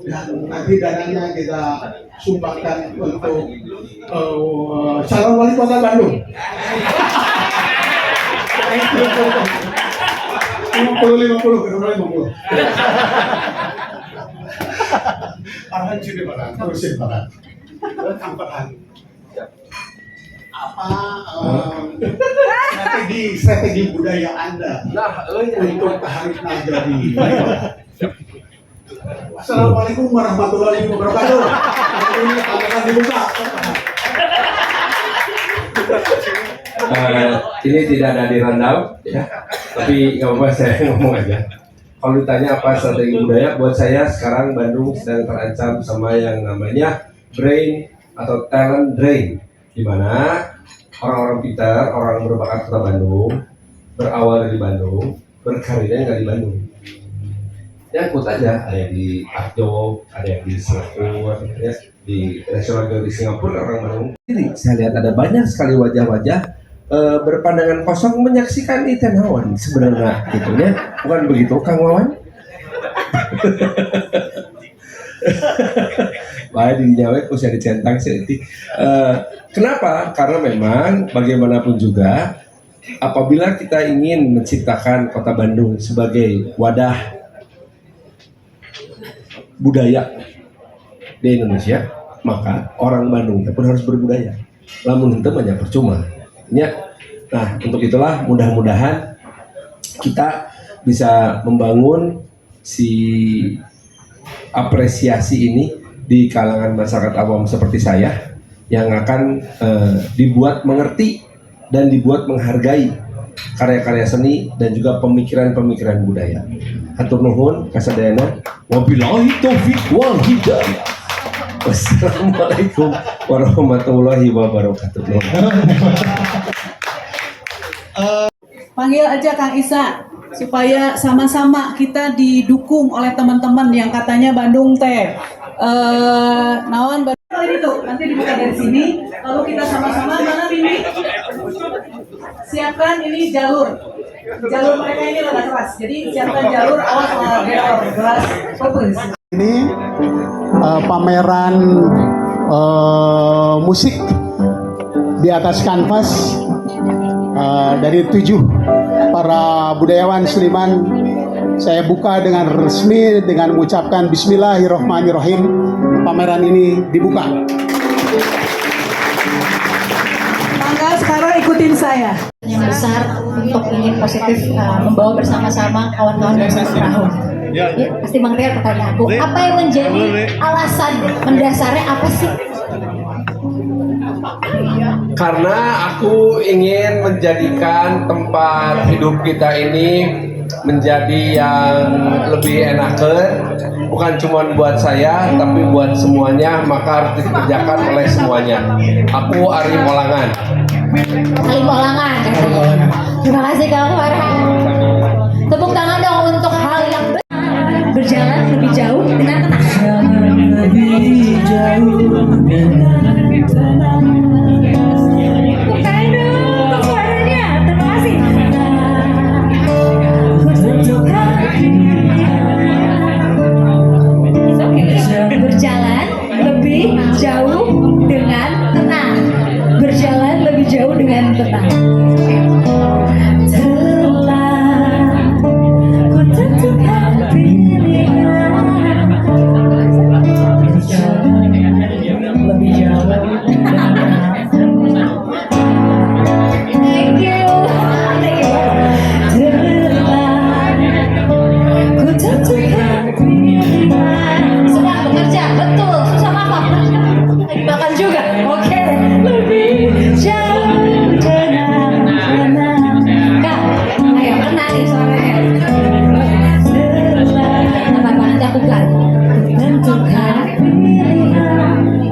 Dan nanti dananya kita sumbangkan untuk calon wali kota Bandung. 50-50. Arhan sudah barang, terusin barang. Kamperan. strategi budaya Anda untuk Harif Najari. Assalamualaikum warahmatullahi wabarakatuh. Ini akan dibuka. Ini tidak ada di rundown, ya. Tapi nggak apa-apa, saya ngomong aja. Kalau ditanya apa strategi budaya, buat saya sekarang Bandung sedang terancam sama yang namanya brain atau talent drain, di mana orang-orang pintar, orang berbakat kota Bandung, berawal dari Bandung, berkarirnya nggak di Bandung. Ya ikut aja, ada yang di Akjo, ada yang di Singapura, ya, di National Gallery Singapura, orang Bandung. Jadi saya lihat ada banyak sekali wajah-wajah berpandangan kosong menyaksikan Iten Hawan sebenarnya, gitu ya, bukan begitu Kang Wawan? Baik dinyawet usia dicentang sih. Kenapa? Karena memang bagaimanapun juga apabila kita ingin menciptakan kota Bandung sebagai wadah budaya di Indonesia, maka orang Bandung pun harus berbudaya. Lamun henteu mah percuma. Ya. Nah, untuk itulah mudah-mudahan kita bisa membangun si apresiasi ini di kalangan masyarakat awam seperti saya yang akan dibuat mengerti dan dibuat menghargai karya-karya seni dan juga pemikiran-pemikiran budaya. Hatur nuhun kasadayana. Wabillahi taufiq wal hidayah. Wassalamualaikum warahmatullahi wabarakatuh. Panggil aja Kang Isa supaya sama-sama kita didukung oleh teman-teman yang katanya Bandung teh naon itu nanti dibuka dari sini, lalu kita sama-sama mana Mimi siapkan ini jalur mereka ini rada keras, jadi siapkan jalur, awas gelas fokus. Ini pameran musik di atas kanvas dari 7 para budayawan seniman. Saya buka dengan resmi dengan mengucapkan Bismillahirrahmanirrahim. Pameran ini dibuka. Mangga sekarang ikutin saya. Yang besar untuk ingin positif membawa bersama-sama kawan-kawan dari satu perahu. Ya, pasti Mang Ria pertanyaan aku, apa yang menjadi alasan mendasarnya apa sih? Karena aku ingin menjadikan tempat hidup kita ini menjadi yang lebih enakan, bukan cuma buat saya tapi buat semuanya, maka harus dikerjakan oleh semuanya. Aku Ari Molangan. Ali Molangan. Terima kasih Kang Farhan. Tepuk tangan dong untuk hal yang berjalan lebih jauh dengan tenang. Lebih jauh dengan tenang. Bukain dong suaranya. Terima kasih. Berjalan lebih jauh dengan tenang. Berjalan lebih jauh dengan tenang.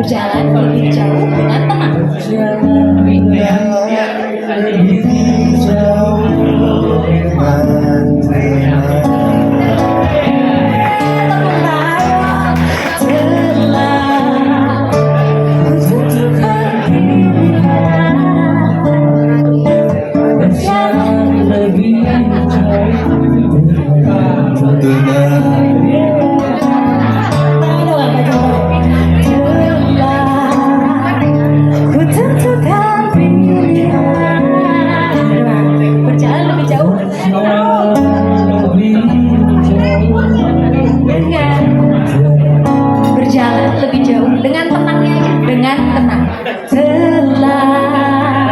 Berjalan lebih jauh dengan tenang. Berjalan lebih jauh dengan tenangnya aja, dengan tenang. Telah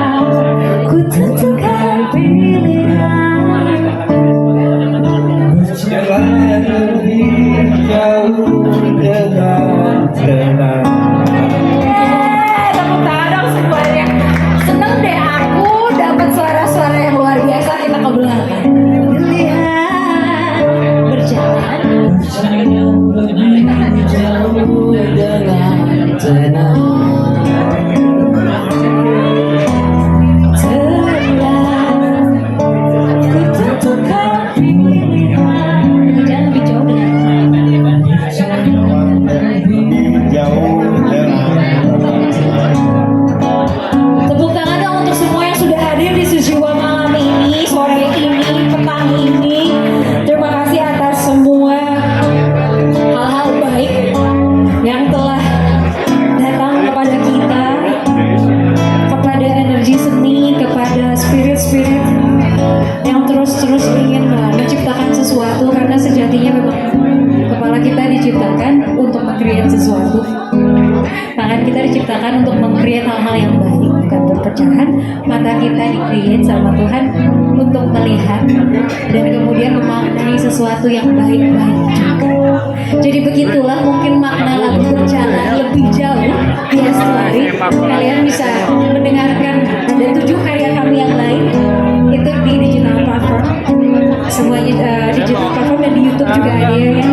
yang lebih jauh dengan tenang. Tepuk tangan dong untuk semua yang sudah hadir di Sushiwa malam ini, sore ini, petang ini. Terima kasih atas semua hal-hal baik yang telah datang kepada kita, kepada energi seni, kepada spirit-spirit yang terus-terus ingin menciptakan sesuatu, karena sejatinya memang kepala kita diciptakan untuk meng-create sesuatu. Tangan kita diciptakan untuk meng-create hal-hal yang baik, bukan perpecahan. Mata kita di-create sama Tuhan untuk melihat dan kemudian memaknai sesuatu yang baik-baik juga. Jadi begitulah mungkin makna lagu Berjalan lebih jauh di Estuary. Kalian bisa mendengarkan ada 7 karya kami yang lain itu di digital platform. Semuanya digital platform, dan di YouTube juga ada ya.